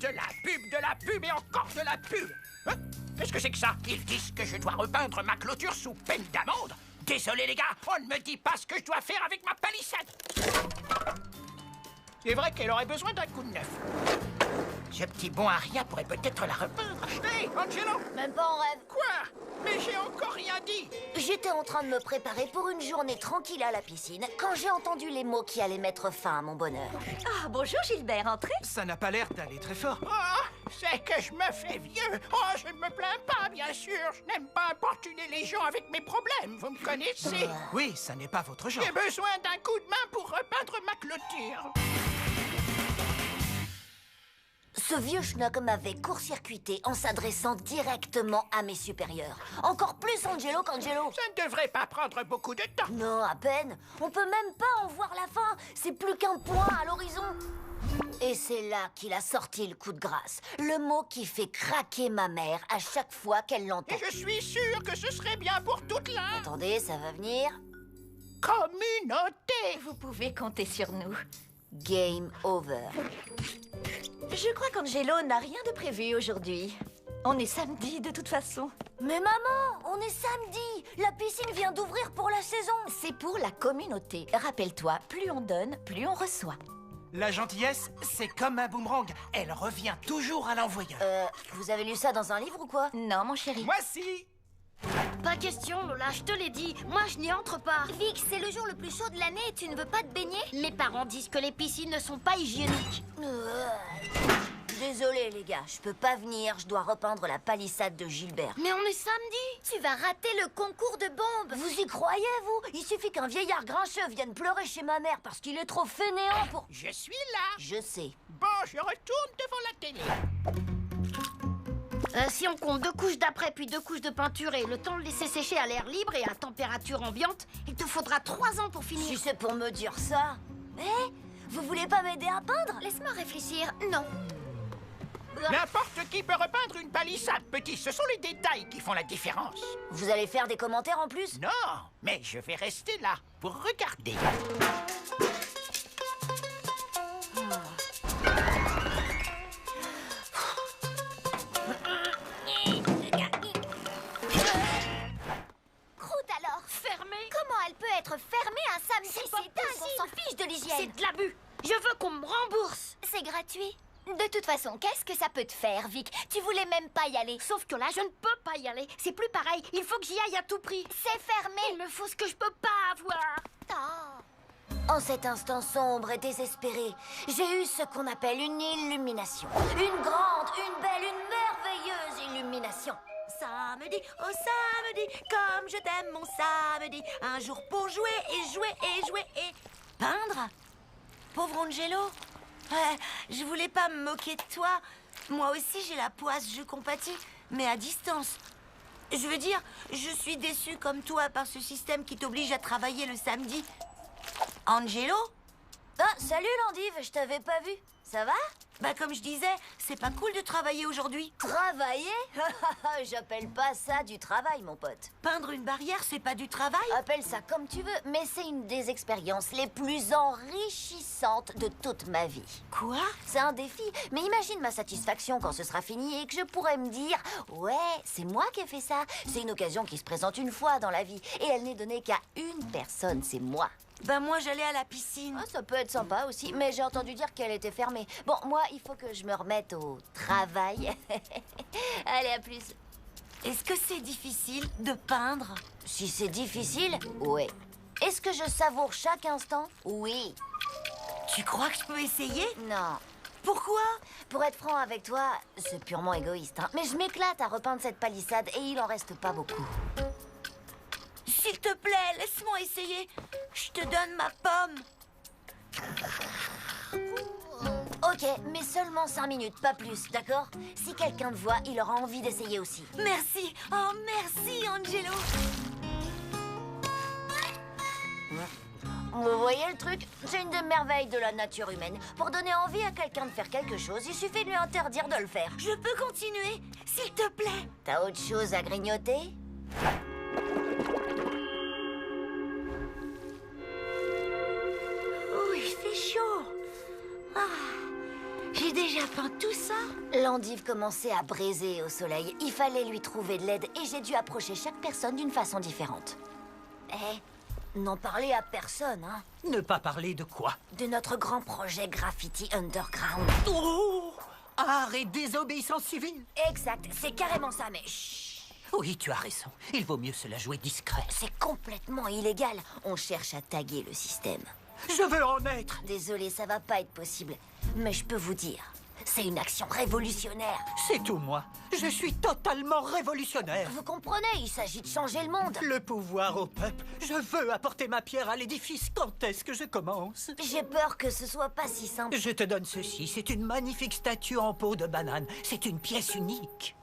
de la pub et encore de la pub. Hein? Qu'est-ce que c'est que ça? Ils disent que je dois repeindre ma clôture sous peine d'amende. Désolé les gars, on ne me dit pas ce que je dois faire avec ma palissade. C'est vrai qu'elle aurait besoin d'un coup de neuf. Ce petit bon Aria pourrait peut-être la repeindre. Hé, Angelo! Même pas en rêve. Quoi? Mais j'ai encore rien dit. J'étais en train de me préparer pour une journée tranquille à la piscine quand j'ai entendu les mots qui allaient mettre fin à mon bonheur. Ah, bonjour Gilbert, entrez. Ça n'a pas l'air d'aller très fort. Oh, c'est que je me fais vieux. Oh, je ne me plains pas, bien sûr. Je n'aime pas importuner les gens avec mes problèmes. Vous me connaissez? Oui, ça n'est pas votre genre. J'ai besoin d'un coup de main pour repeindre ma clôture. Ce vieux schnock m'avait court-circuité en s'adressant directement à mes supérieurs. Encore plus Angelo qu'Angelo. Ça ne devrait pas prendre beaucoup de temps. Non, à peine. On peut même pas en voir la fin. C'est plus qu'un point à l'horizon. Et c'est là qu'il a sorti le coup de grâce. Le mot qui fait craquer ma mère à chaque fois qu'elle l'entend. Et je suis sûr que ce serait bien pour toute la Attendez, ça va venir. communauté. Vous pouvez compter sur nous. Game over. Je crois qu'Angelo n'a rien de prévu aujourd'hui. On est samedi de toute façon. Mais maman, on est samedi. La piscine vient d'ouvrir pour la saison. C'est pour la communauté. Rappelle-toi, plus on donne, plus on reçoit. La gentillesse, c'est comme un boomerang. Elle revient toujours à l'envoyeur. Vous avez lu ça dans un livre ou quoi? Non, mon chéri. Moi si. Pas question, Lola, je te l'ai dit. Moi, je n'y entre pas. Vic, c'est le jour le plus chaud de l'année et tu ne veux pas te baigner? Mes parents disent que les piscines ne sont pas hygiéniques. Désolée les gars, je peux pas venir. Je dois repeindre la palissade de Gilbert. Mais on est samedi. Tu vas rater le concours de bombes. Vous y croyez, vous? Il suffit qu'un vieillard grincheux vienne pleurer chez ma mère parce qu'il est trop fainéant pour... Je suis là. Je sais. Bon, je retourne devant la télé. Si on compte 2 couches d'après puis 2 couches de peinture et le temps de laisser sécher à l'air libre et à température ambiante, il te faudra 3 ans pour Si finir. c'est pour me dire ça... vous voulez pas m'aider à peindre? Laisse-moi réfléchir. Non. N'importe qui peut repeindre une palissade, petit. Ce sont les détails qui font la différence. Vous allez faire des commentaires en plus? Non, mais je vais rester là pour regarder. Croûte alors. Fermée. Comment elle peut être fermée un samedi? C'est dingue, on s'en fiche de l'hygiène. C'est de l'abus. Je veux qu'on me rembourse. C'est gratuit. De toute façon, qu'est-ce que ça peut te faire, Vic? Tu voulais même pas y aller. Sauf que là, je ne peux pas y aller. C'est plus pareil. Il faut que j'y aille à tout prix. C'est fermé. Il me faut ce que je peux pas avoir. Oh. En cet instant sombre et désespéré, j'ai eu ce qu'on appelle une illumination. Une grande, une belle, une merveilleuse illumination. Samedi, oh samedi, comme je t'aime mon samedi. Un jour pour jouer et jouer et jouer et... Peindre? Pauvre Angelo. Je voulais pas me moquer de toi. Moi aussi j'ai la poisse, je compatis, mais à distance. Je veux dire, je suis déçue comme toi par ce système qui t'oblige à travailler le samedi. Angelo? Ah, salut Landive, je t'avais pas vu. Ça va? Bah comme je disais, c'est pas cool de travailler aujourd'hui. Travailler? J'appelle pas ça du travail, mon pote. Peindre une barrière, c'est pas du travail? Appelle ça comme tu veux, mais c'est une des expériences les plus enrichissantes de toute ma vie. Quoi? C'est un défi, mais imagine ma satisfaction quand ce sera fini et que je pourrai me dire « Ouais, c'est moi qui ai fait ça. C'est une occasion qui se présente une fois dans la vie et elle n'est donnée qu'à une personne, c'est moi. » Bah moi j'allais à la piscine. Ah, ça peut être sympa aussi, mais j'ai entendu dire qu'elle était fermée. Bon, moi, il faut que je me remette au travail. Allez, à plus. Est-ce que c'est difficile de peindre? Si c'est difficile, oui. Est-ce que je savoure chaque instant? Oui. Tu crois que je peux essayer? Non. Pourquoi? Pour être franc avec toi, c'est purement égoïste, hein. Mais je m'éclate à repeindre cette palissade et il en reste pas beaucoup. S'il te plaît, laisse-moi essayer. Je te donne ma pomme. Ok, mais seulement 5 minutes, pas plus, d'accord? Si quelqu'un te voit, il aura envie d'essayer aussi. Merci. Oh, merci, Angelo. Vous voyez le truc? C'est une des merveilles de la nature humaine. Pour donner envie à quelqu'un de faire quelque chose, il suffit de lui interdire de le faire. Je peux continuer, s'il te plaît? T'as autre chose à grignoter? Oh, il fait chaud. Ah, j'ai déjà a peint tout ça? L'endive commençait à braiser au soleil. Il fallait lui trouver de l'aide et j'ai dû approcher chaque personne d'une façon différente. N'en parler à personne, hein. Ne pas parler de quoi? De notre grand projet Graffiti Underground. Oh! Art et désobéissance civile? Exact, c'est carrément ça, mais chut. Oui, tu as raison. Il vaut mieux se la jouer discret. C'est complètement illégal. On cherche à taguer le système. Je veux en être. Désolé, ça va pas être possible. Mais je peux vous dire, c'est une action révolutionnaire. C'est tout moi. Je suis totalement révolutionnaire. Vous comprenez, il s'agit de changer le monde. Le pouvoir au peuple. Je veux apporter ma pierre à l'édifice. Quand est-ce que je commence? J'ai peur que ce soit pas si simple. Je te donne ceci. C'est une magnifique statue en peau de banane. C'est une pièce unique.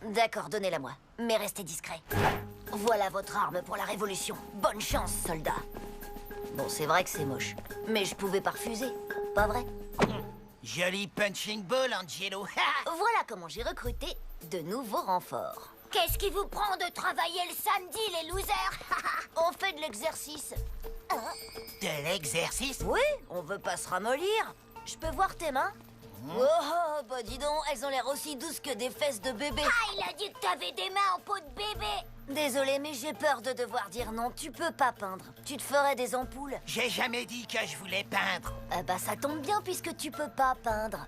D'accord, donnez-la moi. Mais restez discret. Voilà votre arme pour la révolution. Bonne chance, soldat. Bon, c'est vrai que c'est moche. Mais je pouvais pas refuser. Pas vrai? Joli punching ball, Angelo. Voilà comment j'ai recruté de nouveaux renforts. Qu'est-ce qui vous prend de travailler le samedi, les losers? On fait de l'exercice. De l'exercice? Oui, on veut pas se ramollir. Je peux voir tes mains? Oh, bah dis donc, elles ont l'air aussi douces que des fesses de bébé. Ah, il a dit que t'avais des mains en peau de bébé. Désolée, mais j'ai peur de devoir dire non. Tu peux pas peindre. Tu te ferais des ampoules. J'ai jamais dit que je voulais peindre. Bah ça tombe bien puisque tu peux pas peindre.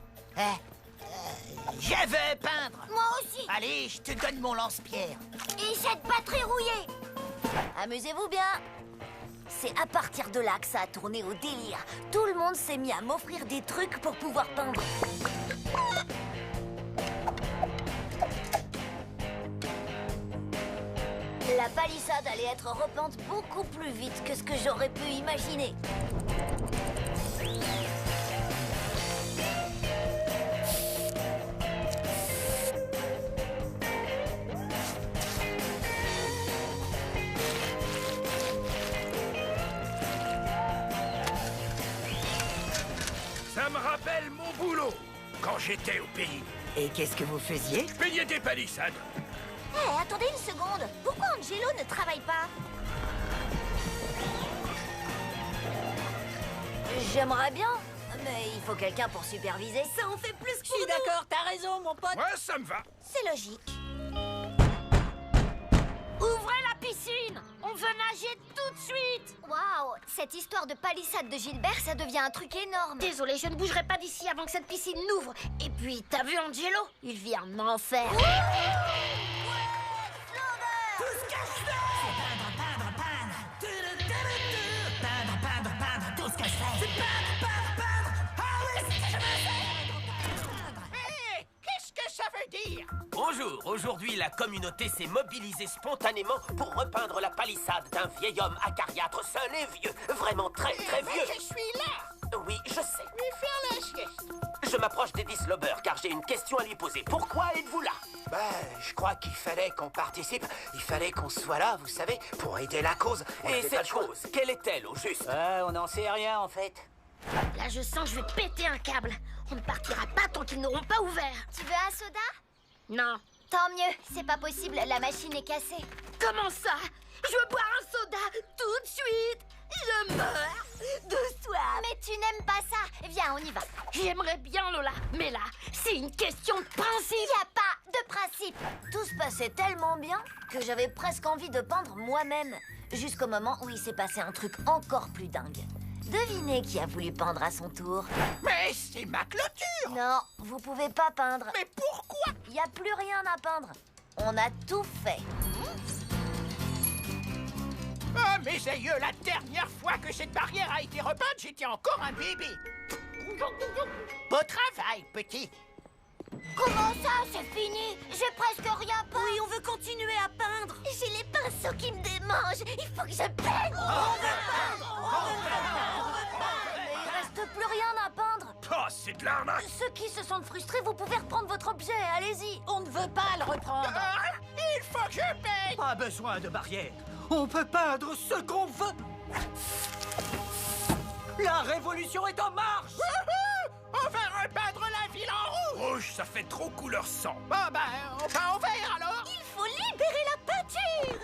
Je veux peindre. Moi aussi. Allez, je te donne mon lance-pierre. Et cette batterie rouillée. Amusez-vous bien. C'est à partir de là que ça a tourné au délire. Tout le monde s'est mis à m'offrir des trucs pour pouvoir peindre. La palissade allait être repeinte beaucoup plus vite que ce que j'aurais pu imaginer. Ça me rappelle mon boulot, quand j'étais au pays. Et qu'est-ce que vous faisiez? Je peignais des palissades. Attendez une seconde. Pourquoi Angelo ne travaille pas? J'aimerais bien, mais il faut quelqu'un pour superviser. Ça en fait plus que Je suis d'accord, t'as raison, mon pote. Ouais, ça me va. C'est logique. Ouvrez la piscine! On veut nager tout de suite! Waouh, cette histoire de palissade de Gilbert, ça devient un truc énorme. Désolé, je ne bougerai pas d'ici avant que cette piscine n'ouvre. Et puis, t'as vu Angelo? Il vit un enfer. Hé, qu'est-ce que ça veut dire? Bonjour, aujourd'hui la communauté s'est mobilisée spontanément pour repeindre la palissade d'un vieil homme acariâtre, seul et vieux, vraiment très très Mais vieux. je suis là. Oui, je sais. Lui faire la sieste. Je m'approche d'Eddie Slober car j'ai une question à lui poser. Pourquoi êtes-vous là? Je crois qu'il fallait qu'on participe. Il fallait qu'on soit là, vous savez, pour aider la cause. Et cette cause, quelle est-elle au juste? On n'en sait rien, en fait. Là, je sens que je vais péter un câble. On ne partira pas tant qu'ils n'auront pas ouvert. Tu veux un soda? Non. Tant mieux, c'est pas possible, la machine est cassée. Comment ça? Je veux boire un soda tout de suite. Je meurs de soif. Mais tu n'aimes pas ça. Viens, on y va. J'aimerais bien, Lola. Mais là, c'est une question de principe. Y a pas de principe. Tout se passait tellement bien que j'avais presque envie de peindre moi-même. Jusqu'au moment où il s'est passé un truc encore plus dingue. Devinez qui a voulu peindre à son tour. Mais c'est ma clôture. Non, vous pouvez pas peindre. Mais pourquoi? Il y a plus rien à peindre. On a tout fait. Ah, mes aïeux, la dernière fois que cette barrière a été repeinte, j'étais encore un bébé. Beau travail, petit. Comment ça, c'est fini? J'ai presque rien peint. Oui, on veut continuer à peindre. J'ai les pinceaux qui me démangent. Il faut que je peigne. Mais il reste plus rien à peindre. Oh, c'est de l'arnaque. Ceux qui se sentent frustrés, vous pouvez reprendre votre objet. Allez-y. On ne veut pas le reprendre. Ah, il faut que je peigne. Pas besoin de barrière. On peut peindre ce qu'on veut. La révolution est en marche. On va repeindre la ville en rouge. Rouge, ça fait trop couleur sang. Bon, ben, on peint en vert alors. Il faut libérer la peinture.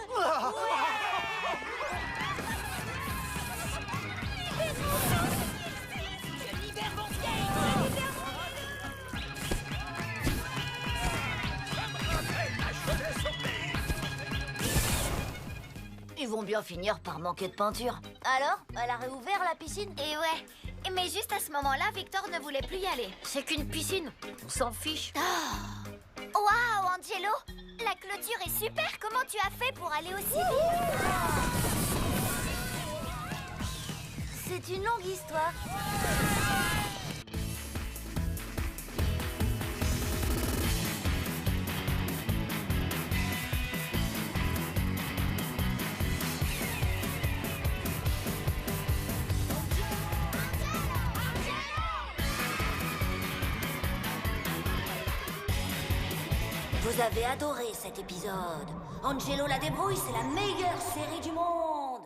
vont bien finir par manquer de peinture. Alors, elle a réouvert la piscine? Et ouais. Mais juste à ce moment-là, Victor ne voulait plus y aller. C'est qu'une piscine, on s'en fiche. Waouh, Angelo! La clôture est super! Comment tu as fait pour aller aussi vite? C'est une longue histoire. Vous avez adoré cet épisode. Angelo la débrouille, c'est la meilleure série du monde.